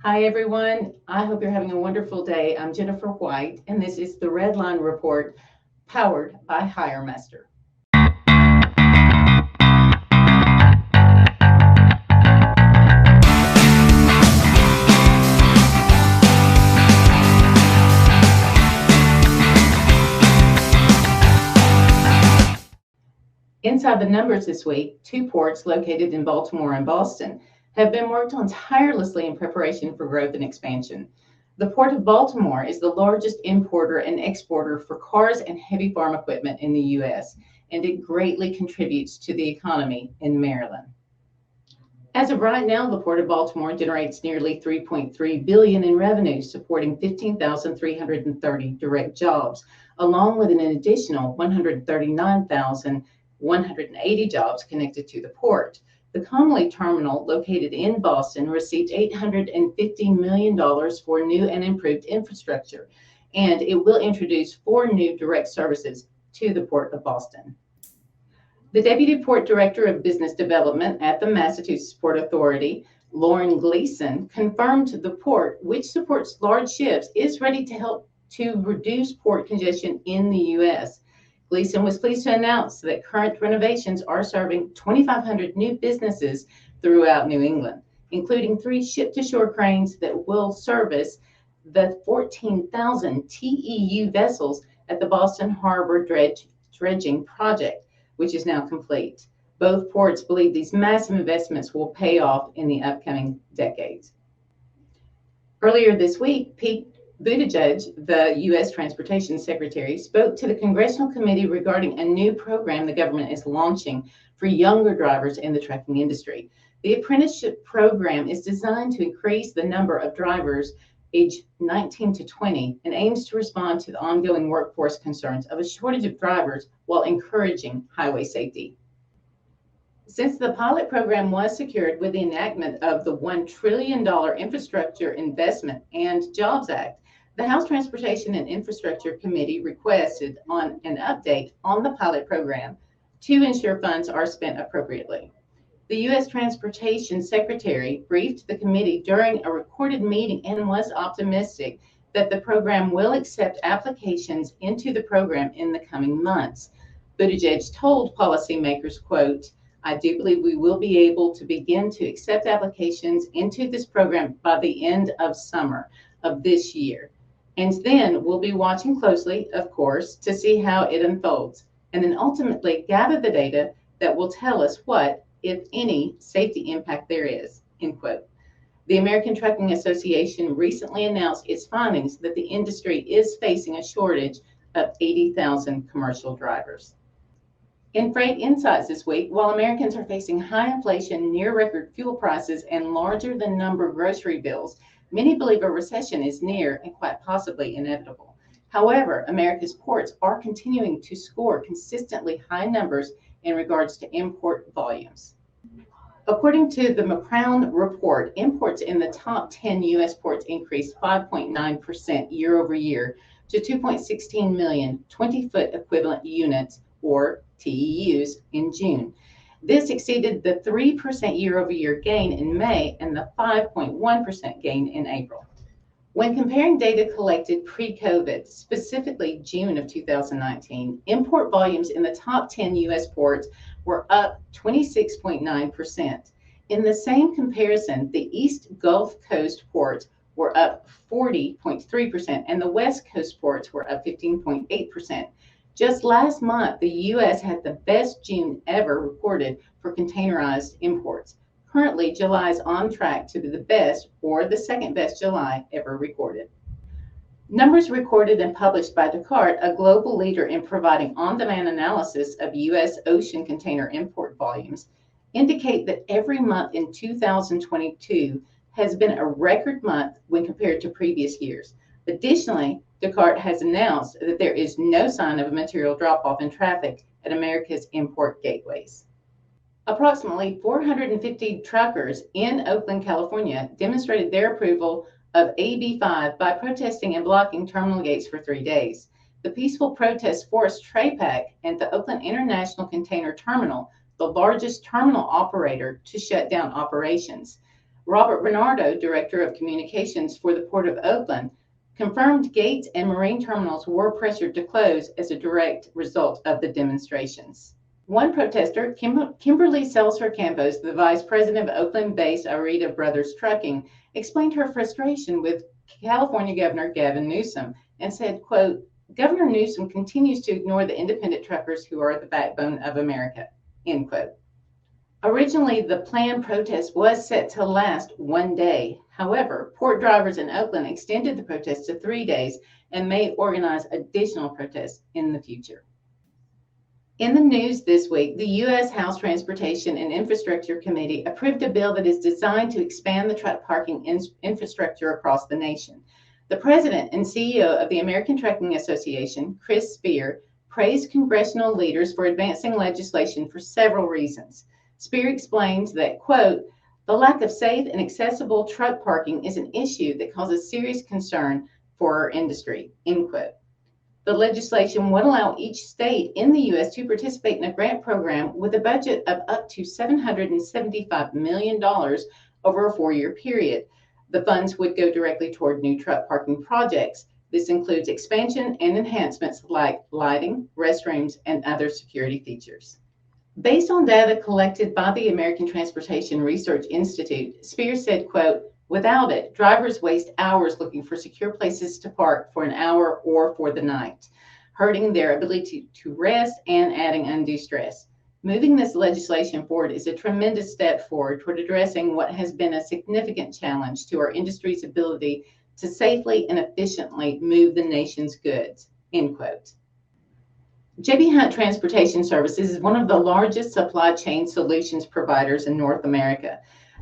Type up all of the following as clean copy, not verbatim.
Hi, everyone. I hope you're having a wonderful day. I'm Jennifer White, and this is the Redline Report powered by HireMaster. Inside the numbers this week, two ports located in Baltimore and Boston have been worked on tirelessly in preparation for growth and expansion. The Port of Baltimore is the largest importer and exporter for cars and heavy farm equipment in the U.S., and it greatly contributes to the economy in Maryland. As of right now, the Port of Baltimore generates nearly $3.3 billion in revenue, supporting 15,330 direct jobs, along with an additional 139,180 jobs connected to the port. The Conley terminal, located in Boston, received $850 million for new and improved infrastructure, and it will introduce 4 new direct services to the Port of Boston. The Deputy Port Director of Business Development at the Massachusetts Port Authority, Lauren Gleason, confirmed the port, which supports large ships, is ready to help to reduce port congestion in the U.S. Gleason was pleased to announce that current renovations are serving 2,500 new businesses throughout New England, including 3 ship-to-shore cranes that will service the 14,000 TEU vessels at the Boston Harbor dredging project, which is now complete. Both ports believe these massive investments will pay off in the upcoming decades. Earlier this week, Pete Buttigieg, the U.S. Transportation Secretary, spoke to the Congressional Committee regarding a new program the government is launching for younger drivers in the trucking industry. The apprenticeship program is designed to increase the number of drivers aged 19 to 20 and aims to respond to the ongoing workforce concerns of a shortage of drivers while encouraging highway safety. Since the pilot program was secured with the enactment of the $1 trillion Infrastructure Investment and Jobs Act, the House Transportation and Infrastructure Committee requested an update on the pilot program to ensure funds are spent appropriately. The U.S. Transportation Secretary briefed the committee during a recorded meeting and was optimistic that the program will accept applications into the program in the coming months. Buttigieg told policymakers, quote, "I do believe we will be able to begin to accept applications into this program by the end of summer of this year. And then we'll be watching closely, of course, to see how it unfolds, and then ultimately gather the data that will tell us what, if any, safety impact there is," end quote. The American Trucking Association recently announced its findings that the industry is facing a shortage of 80,000 commercial drivers. In Freight Insights this week, while Americans are facing high inflation, near record fuel prices, and larger than number grocery bills, many believe a recession is near and quite possibly inevitable. However, America's ports are continuing to score consistently high numbers in regards to import volumes. According to the McCrown report, imports in the top 10 U.S. ports increased 5.9% year over year to 2.16 million 20-foot equivalent units, or TEUs, in June. This exceeded the 3% year over year gain in May and the 5.1% gain in April. When comparing data collected pre-COVID, specifically June of 2019, import volumes in the top 10 U.S. ports were up 26.9%. In the same comparison, the East Gulf Coast ports were up 40.3%, and the West Coast ports were up 15.8%. Just last month, the U.S. had the best June ever recorded for containerized imports. Currently, July is on track to be the best or the second best July ever recorded. Numbers recorded and published by Descartes, a global leader in providing on-demand analysis of U.S. ocean container import volumes, indicate that every month in 2022 has been a record month when compared to previous years. Additionally, Descartes has announced that there is no sign of a material drop-off in traffic at America's import gateways. Approximately 450 truckers in Oakland, California, demonstrated their approval of AB 5 by protesting and blocking terminal gates for 3 days. The peaceful protest forced TraPac and the Oakland International Container Terminal, the largest terminal operator, to shut down operations. Robert Bernardo, Director of Communications for the Port of Oakland, confirmed gates and marine terminals were pressured to close as a direct result of the demonstrations. One protester, Kimberly Seltzer Campos, the vice president of Oakland-based Arita Brothers Trucking, explained her frustration with California Governor Gavin Newsom and said, quote, "Governor Newsom continues to ignore the independent truckers who are the backbone of America," end quote. Originally, the planned protest was set to last one day. However, port drivers in Oakland extended the protest to 3 days and may organize additional protests in the future. In the news this week, the U.S. House Transportation and Infrastructure Committee approved a bill that is designed to expand the truck parking infrastructure across the nation. The president and CEO of the American Trucking Association, Chris Spear, praised congressional leaders for advancing legislation for several reasons. Spear explains that, quote, "The lack of safe and accessible truck parking is an issue that causes serious concern for our industry," end quote. The legislation would allow each state in the U.S. to participate in a grant program with a budget of up to $775 million over a 4-year period. The funds would go directly toward new truck parking projects. This includes expansion and enhancements like lighting, restrooms, and other security features. Based on data collected by the American Transportation Research Institute, Spears said, quote, "Without it, drivers waste hours looking for secure places to park for an hour or for the night, hurting their ability to rest and adding undue stress. Moving this legislation forward is a tremendous step forward toward addressing what has been a significant challenge to our industry's ability to safely and efficiently move the nation's goods," end quote. J.B. Hunt Transportation Services is one of the largest supply chain solutions providers in North America.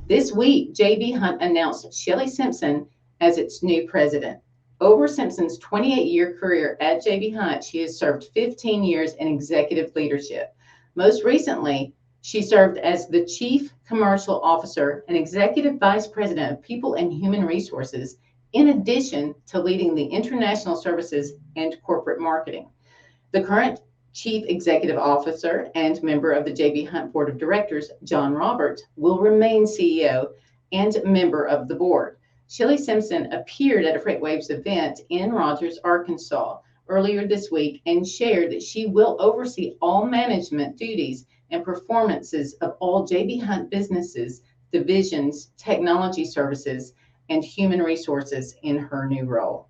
This week, J.B. Hunt announced Shelley Simpson as its new president. Over Simpson's 28-year career at J.B. Hunt, she has served 15 years in executive leadership. Most recently, she served as the Chief Commercial Officer and Executive Vice President of People and Human Resources, in addition to leading the international services and corporate marketing. The current Chief Executive Officer and member of the J.B. Hunt Board of Directors, John Roberts, will remain CEO and member of the board. Shelley Simpson appeared at a FreightWaves event in Rogers, Arkansas earlier this week and shared that she will oversee all management duties and performances of all J.B. Hunt businesses, divisions, technology services, and human resources in her new role.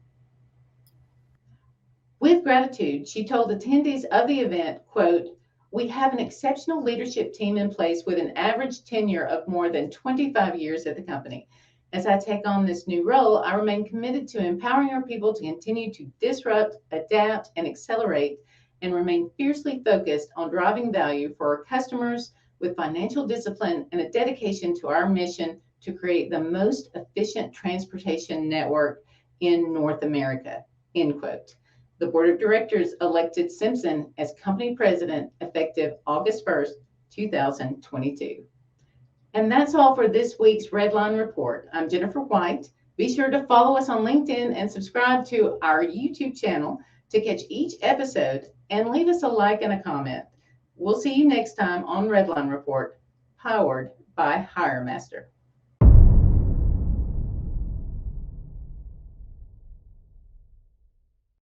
With gratitude, she told attendees of the event, quote, "We have an exceptional leadership team in place with an average tenure of more than 25 years at the company. As I take on this new role, I remain committed to empowering our people to continue to disrupt, adapt, and accelerate, and remain fiercely focused on driving value for our customers with financial discipline and a dedication to our mission to create the most efficient transportation network in North America," end quote. The board of directors elected Simpson as company president effective August 1st, 2022. And that's all for this week's Redline Report. I'm Jennifer White. Be sure to follow us on LinkedIn and subscribe to our YouTube channel to catch each episode, and leave us a like and a comment. We'll see you next time on Redline Report, powered by HireMaster.